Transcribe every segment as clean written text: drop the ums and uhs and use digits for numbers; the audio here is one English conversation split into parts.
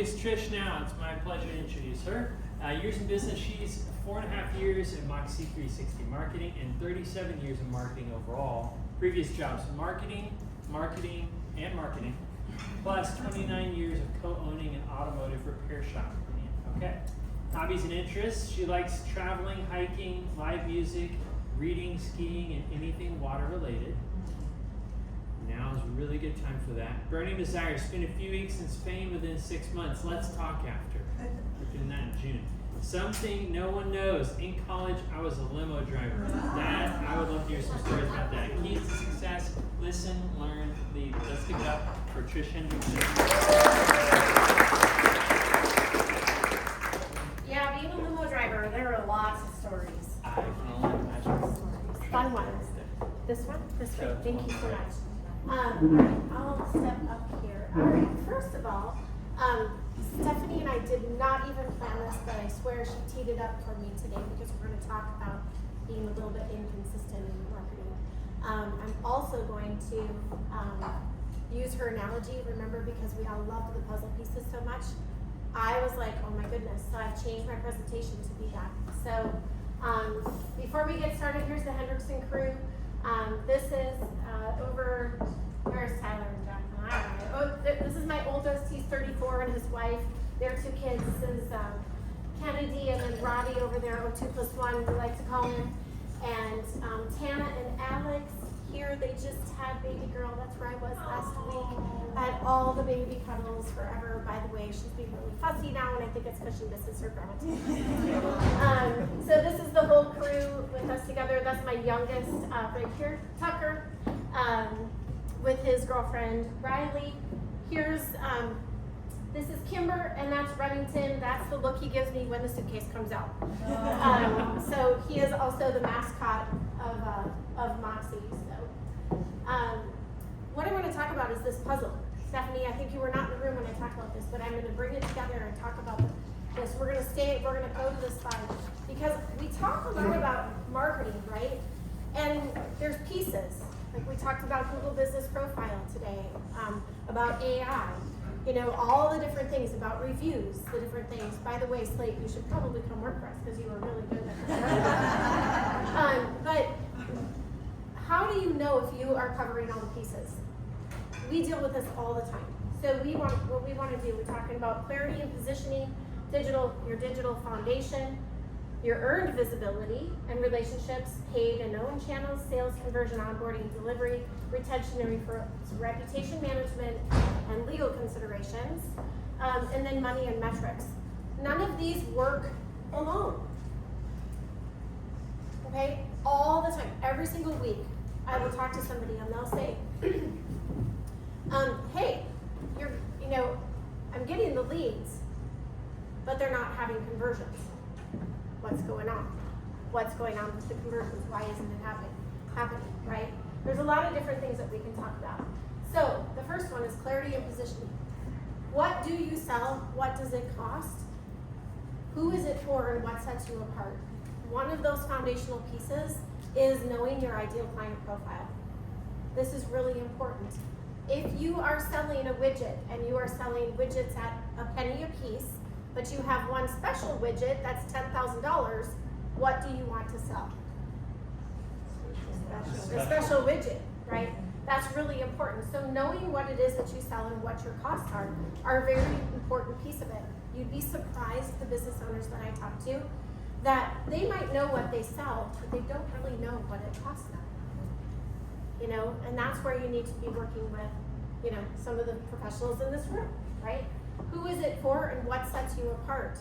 It's Trish now. It's my pleasure to introduce her. Years in business, she's 4.5 years in Moxie 360 marketing and 37 years in marketing overall. Previous jobs, marketing, plus 29 years of co-owning an automotive repair shop. Okay. Hobbies and interests, she likes traveling, hiking, live music, reading, skiing, and anything water related. Now is a really good time for that. Burning desire, spend a few weeks in Spain within 6 months. Let's talk after. We're doing that in June. Something no one knows. In college, I was a limo driver. That, I would love to hear some stories about that. Keys to success, listen, learn, lead. Let's give it up for Trish Hendrickson. Yeah, being a limo driver, there are lots of stories. I can only imagine. Fun ones. This one? This way. Thank you so much. I'll step up here. All right, first of all, Stephanie and I did not even plan this, but I swear she teed it up for me today because we're going to talk about being a little bit inconsistent in marketing. I'm also going to use her analogy, remember, because we all loved the puzzle pieces so much. I was like, oh my goodness, so I've changed my presentation to be that. So before we get started, here's the Hendrickson crew. This is over, where's Tyler and Jack? This is my oldest, he's 34, and his wife. Their 2 kids. This is Kennedy and then Robbie over there, 02+1, we like to call him. And Tana and Alex here, they just had baby girl. That's where I was last week. I had all the baby cuddles forever. By the way, she's being really fussy now, and I think it's because she misses her grandma too. So this is the whole crew with us together. That's my youngest right here, Tucker, with his girlfriend Riley. Here's this is Kimber, and that's Remington. That's the look he gives me when the suitcase comes out. So he is also the mascot of Moxie. So what I want to talk about is this puzzle. Stephanie, I think you were not in the room when I talked about this, but I'm going to bring it together and talk about this. We're going to go to this slide because we talk a lot about marketing, right? And there's pieces. Like we talked about Google Business Profile today, about AI, you know, all the different things, about reviews, the different things. By the way, Slate, you should probably come work for us because you were really good at that. But how do you know if you are covering all the pieces? We deal with this all the time. So what we want to do, we're talking about clarity and positioning, your digital foundation, your earned visibility and relationships, paid and owned channels, sales, conversion, onboarding, delivery, retention and referrals, reputation management, and legal considerations, and then money and metrics. None of these work alone. Okay? All the time, every single week, I will talk to somebody and they'll say, hey, I'm getting the leads, but they're not having conversions. What's going on? What's going on with the conversions? Why isn't it happening, right? There's a lot of different things that we can talk about. So the first one is clarity and positioning. What do you sell? What does it cost? Who is it for, and what sets you apart? One of those foundational pieces is knowing your ideal client profile. This is really important. If you are selling a widget and you are selling widgets at a penny a piece, but you have one special widget that's $10,000, what do you want to sell? A special widget, right? That's really important. So knowing what it is that you sell and what your costs are a very important piece of it. You'd be surprised, the business owners that I talk to, that they might know what they sell, but they don't really know what it costs them. You know, and that's where you need to be working with, you know, some of the professionals in this room, right? Who is it for and what sets you apart?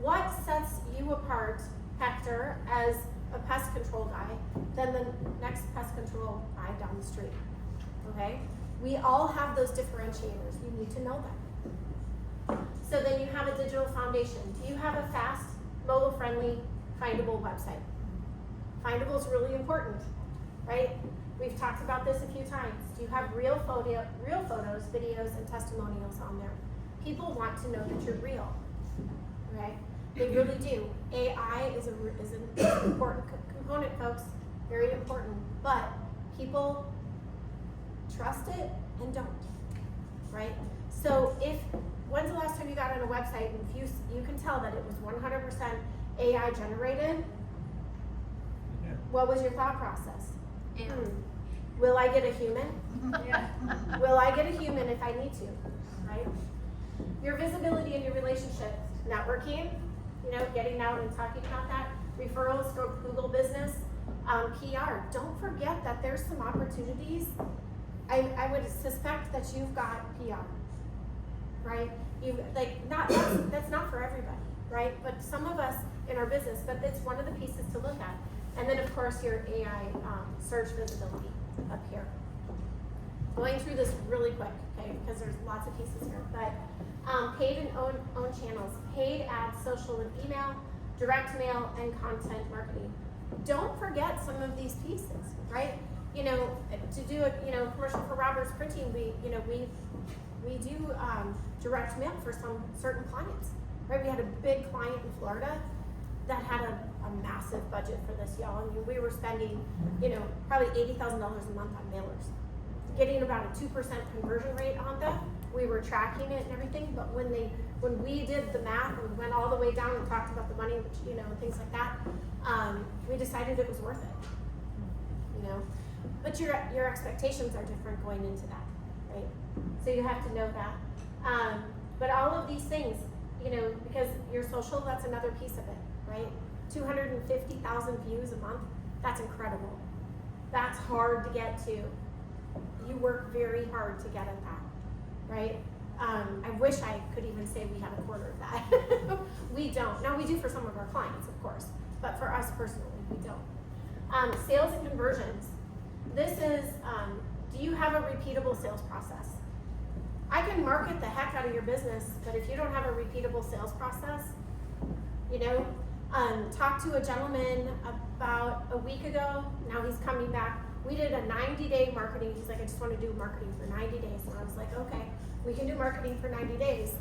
What sets you apart, Hector, as a pest control guy than the next pest control guy down the street? Okay? We all have those differentiators. You need to know them. So then you have a digital foundation. Do you have a fast, mobile-friendly, findable website? Findable is really important, right? We've talked about this a few times. Do you have real photos, videos, and testimonials on there? People want to know that you're real, right? They really do. AI is an important component, folks, very important. But people trust it and don't, right? So if when's the last time you got on a website and if you can tell that it was 100% AI generated, what was your thought process? Yeah. Will I get a human? Yeah. Will I get a human if I need to, right? Your visibility in your relationships, networking, getting out and talking about that, referrals, Google business, PR. Don't forget that there's some opportunities. I would suspect that you've got PR, right? That's not for everybody, right? But some of us in our business, but it's one of the pieces to look at. And then of course your AI search visibility up here. Going through this really quick, okay, because there's lots of pieces here. But paid and own channels, paid ads, social and email, direct mail, and content marketing. Don't forget some of these pieces, right? To do a commercial for Robert's Printing, we do direct mail for some certain clients, right? We had a big client in Florida that had a massive budget for this, y'all. I mean, we were spending, probably $80,000 a month on mailers, getting about a 2% conversion rate on them. We were tracking it and everything, but when we did the math and went all the way down and talked about the money, which, and things like that, we decided it was worth it, But your expectations are different going into that, right? So you have to know that. But all of these things, because your social, that's another piece of it, right? 250,000 views a month, that's incredible. That's hard to get to. You work very hard to get at that, right? I wish I could even say we had a quarter of that. We don't. Now we do for some of our clients, of course, but for us personally, we don't. Sales and conversions. This is, do you have a repeatable sales process? I can market the heck out of your business, but if you don't have a repeatable sales process, talked to a gentleman about a week ago. Now he's coming back. We did a 90-day marketing. He's like, I just want to do marketing for 90 days. And I was like, okay, we can do marketing for 90 days.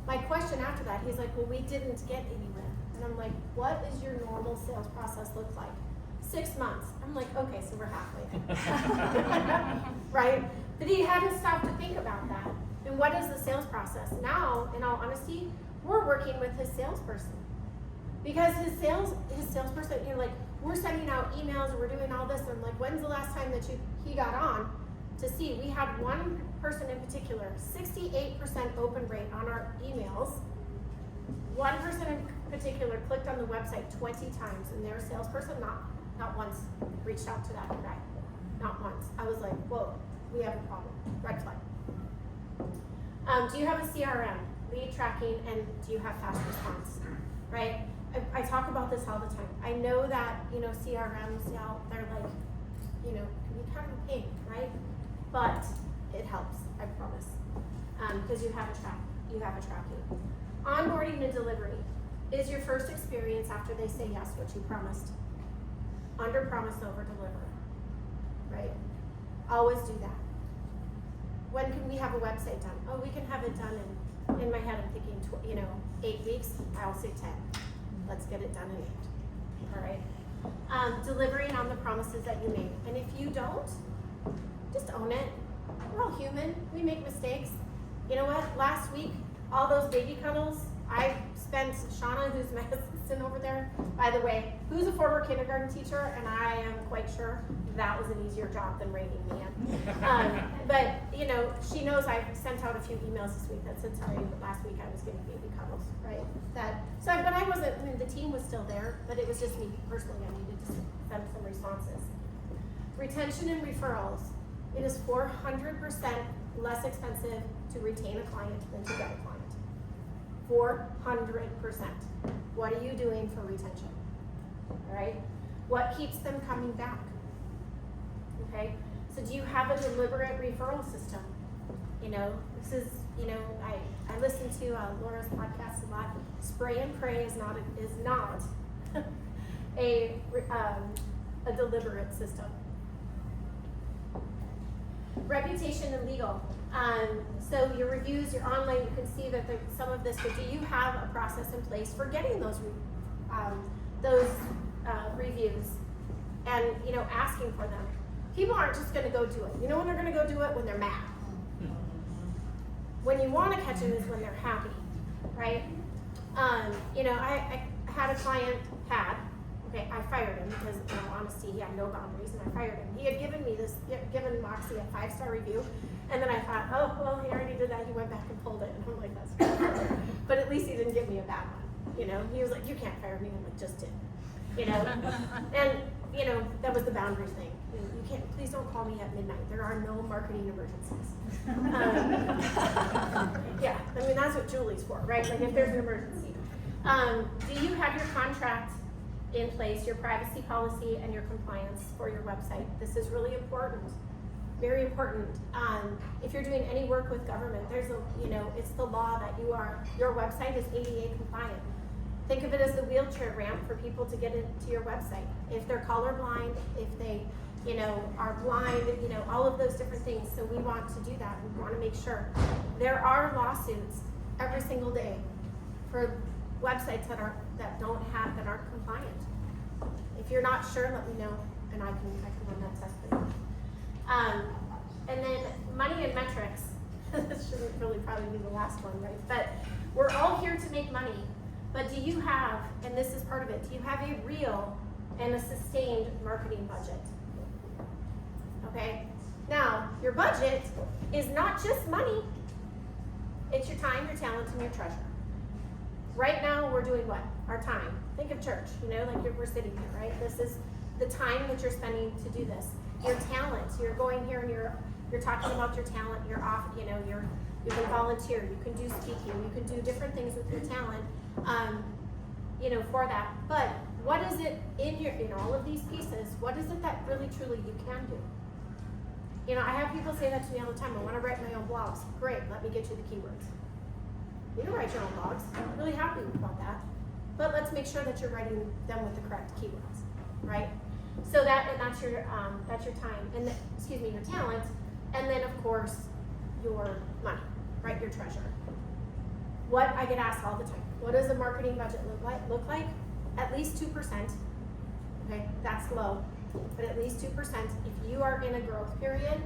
My question after that, he's like, well, we didn't get anywhere. And I'm like, what does your normal sales process look like? 6 months. I'm like, okay, so we're halfway there. Right? But he had to stop to think about that. And what is the sales process? Now, in all honesty, we're working with his salesperson. Because his salesperson, we're sending out emails and we're doing all this. And I'm like, when's the last time that he got on to see? We had one person in particular, 68% open rate on our emails. One person in particular clicked on the website 20 times, and their salesperson not once reached out to that guy. Not once. I was like, whoa, we have a problem. Red flag. Do you have a CRM, lead tracking, and do you have fast response? Right? I talk about this all the time. I know that, CRMs, they're like, can be kind of a pain, right? But it helps, I promise. Because you have a tracking. Onboarding and delivery is your first experience after they say yes, what you promised. Under promise, over deliver, right? Always do that. When can we have a website done? Oh, we can have it done in my head, I'm thinking, 8 weeks. I'll say 10. Let's get it done in 8. All right. Delivering on the promises that you made. And if you don't, just own it. We're all human. We make mistakes. You know what? Last week, all those baby cuddles, I spent, Shauna, who's my assistant over there, by the way, who's a former kindergarten teacher, and I am quite sure that was an easier job than reining me in. But, she knows I sent out a few emails this week that said, sorry, but last week I was getting baby cuddles, right? But I wasn't, the team was still there, but it was just me personally. I needed to send some responses. Retention and referrals. It is 400% less expensive to retain a client than to get a client. 400%. What are you doing for retention? All right? What keeps them coming back? Okay? So do you have a deliberate referral system? This is, I listen to Laura's podcast a lot. Spray and pray is not a deliberate system. Reputation and legal. So your reviews, your online, you can see that some of this, but do you have a process in place for getting those reviews and, asking for them? People aren't just going to go do it. You know when they're going to go do it? When they're mad. when you want to catch them is when they're happy, right? You know, I had a client, I fired him because, in all honesty, he had no boundaries, and I fired him. He had given Moxie a 5-star review, and then I thought, oh, well, he already did that. He went back and pulled it, and I'm like, that's good. But at least he didn't give me a bad one, you know? He was like, you can't fire me. I'm like, just did, you know? And, you know, that was the boundary thing. You can't, please don't call me at midnight. There are no marketing emergencies. Yeah, I mean, that's what Julie's for, right? Like, if there's an emergency. Do you have your contract in place, your privacy policy and your compliance for your website? This is really important, very important. If you're doing any work with government, there's a, you know, it's the law that your website is ADA compliant. Think of it as the wheelchair ramp for people to get into your website. If they're colorblind, if they, you know, are blind, you know, all of those different things. So we want to do that. We want to make sure. There are lawsuits every single day for websites that aren't compliant. If you're not sure, let me know, and I can run that test for you. And then money and metrics. This shouldn't really probably be the last one, right? But we're all here to make money. But do you have, and this is part of it, do you have a real and a sustained marketing budget? Okay? Now, your budget is not just money. It's your time, your talent, and your treasure. Right now, we're doing what? Our time. Think of church, you know, like we're sitting here, right? This is the time that you're spending to do this. Your talent, you're going here and you're talking about your talent, you're off, you know, you can volunteer, you can do speaking, you can do different things with your talent, you know, for that. But what is it in all of these pieces, what is it that really truly you can do? You know, I have people say that to me all the time. I want to write my own blogs. Great, let me get you the keywords. You can write your own blogs. I'm really happy about that. But let's make sure that you're writing them with the correct keywords, right? So that's your time, and your talent, and then of course your money, right? Your treasure. What I get asked all the time. What does a marketing budget look like? At least 2%. Okay, that's low, but at least 2%. If you are in a growth period,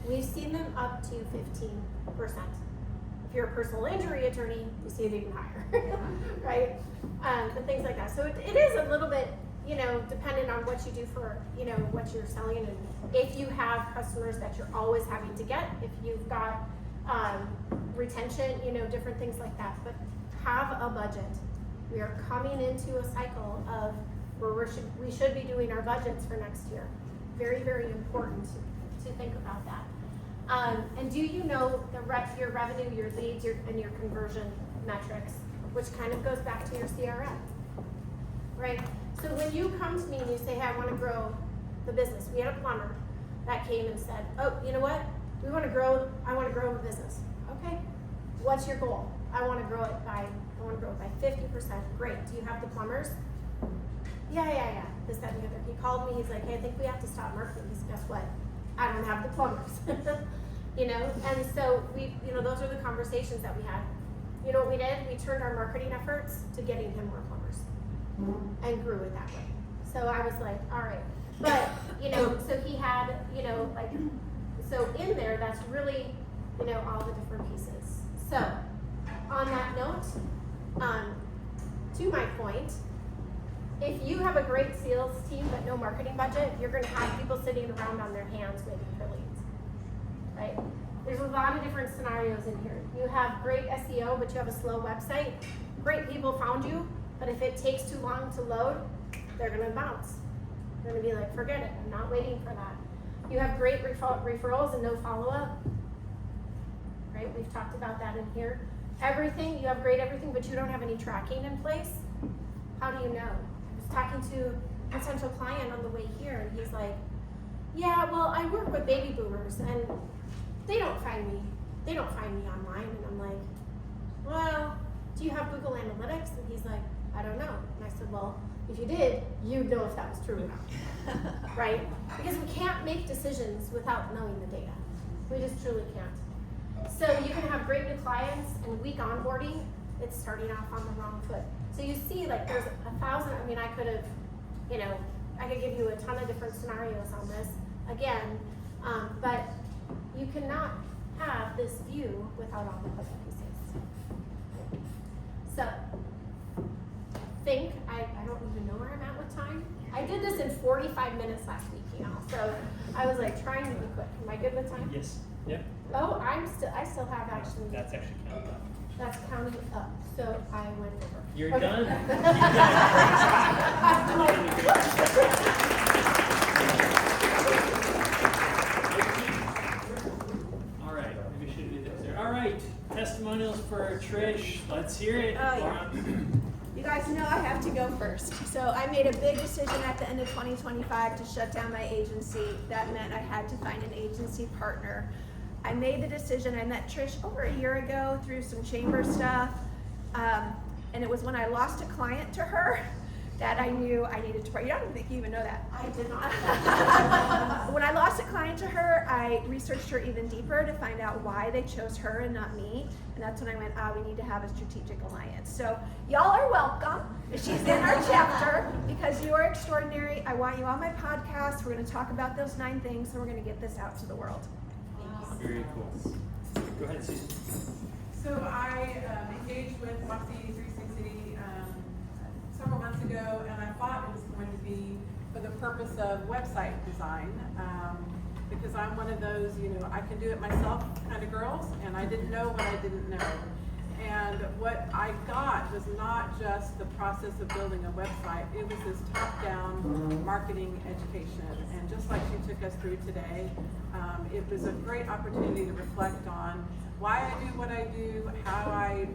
we've seen them up to 15%. If you're a personal injury attorney, you see it even higher, right? And things like that. So it is a little bit, you know, dependent on what you do for, you know, what you're selling, and if you have customers that you're always having to get, if you've got retention, you know, different things like that. But have a budget. We are coming into a cycle of where we should be doing our budgets for next year. Very, very important to think about that. And do you know your revenue, your leads, and your conversion metrics, which kind of goes back to your CRM, right? So when you come to me and you say, hey, I want to grow the business. We had a plumber that came and said, oh, you know what? I want to grow the business. Okay, what's your goal? I want to grow it by 50%. Great. Do you have the plumbers? Yeah. This, that, and the other. He called me. He's like, hey, I think we have to stop marketing. He said, guess what? I don't have the plumbers. You know, and so those are the conversations that we had. You know what we did? We turned our marketing efforts to getting him more plumbers, and grew it that way. So I was like, all right. But, you know, so he had, you know, like, so in there, that's really, you know, all the different pieces. So on that note, to my point, if you have a great sales team but no marketing budget, you're going to have people sitting around on their hands waiting for leads, right? There's a lot of different scenarios in here. You have great SEO, but you have a slow website. Great people found you, but if it takes too long to load, they're going to bounce. They're going to be like, forget it, I'm not waiting for that. You have great referrals and no follow-up, right? We've talked about that in here. Everything, you have great everything, but you don't have any tracking in place. How do you know? I was talking to a potential client on the way here, and he's like, yeah, well, I work with baby boomers, and they don't find me online. And I'm like, well, do you have Google Analytics? And he's like, I don't know. And I said, well, if you did, you'd know if that was true or not, right? Because we can't make decisions without knowing the data. We just truly can't. So you can have great new clients and weak onboarding. It's starting off on the wrong foot. So you see, like, there's 1,000. I mean, I could have, you know, I could give you a ton of different scenarios on this again, but you cannot have this view without all the puzzle pieces. So, I don't even know where I'm at with time. I did this in 45 minutes last week, so I was like trying to be quick. Am I good with time? Yes. Yep. Oh, I still have actually. That's actually counted up. That's counting up, so I went over. You're Okay. done. All right, maybe we should do this there. All right, testimonials for Trish. Let's hear it. Oh, yeah. Laura. You guys know I have to go first. So I made a big decision at the end of 2025 to shut down my agency. That meant I had to find an agency partner. I made the decision. I met Trish over a year ago through some chamber stuff. And it was when I lost a client to her that I knew I needed to partner. I don't think you even know that. I did not. When I lost a client to her, I researched her even deeper to find out why they chose her and not me. And that's when I went, we need to have a strategic alliance. So y'all are welcome. She's in our chapter because you are extraordinary. I want you on my podcast. We're going to talk about those 9 things, and we're going to get this out to the world. Very cool. Go ahead, Susan. So I engaged with Moxie 360 several months ago, and I thought it was going to be for the purpose of website design, because I'm one of those, I can do it myself kind of girls, and I didn't know what I didn't know. And what I got was not just the process of building a website, it was this top-down marketing education. And just like she took us through today, it was a great opportunity to reflect on why I do what I do, how I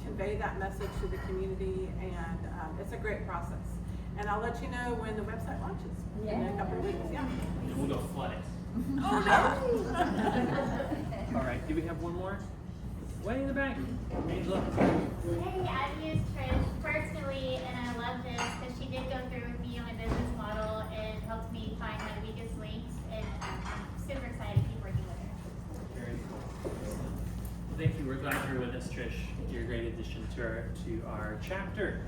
convey that message to the community, and it's a great process. And I'll let you know when the website launches in a couple of weeks. Yeah. And we'll go flood it. Oh no! All right, do we have one more? Way in the back. Hey, look. Hey, I've used Trish personally, and I love this because she did go through with me on my business model and helped me find my weakest links, and I'm super excited to keep working with her. Very cool. Well, thank you. We're glad you're with us, Trish. You're a great addition to our chapter.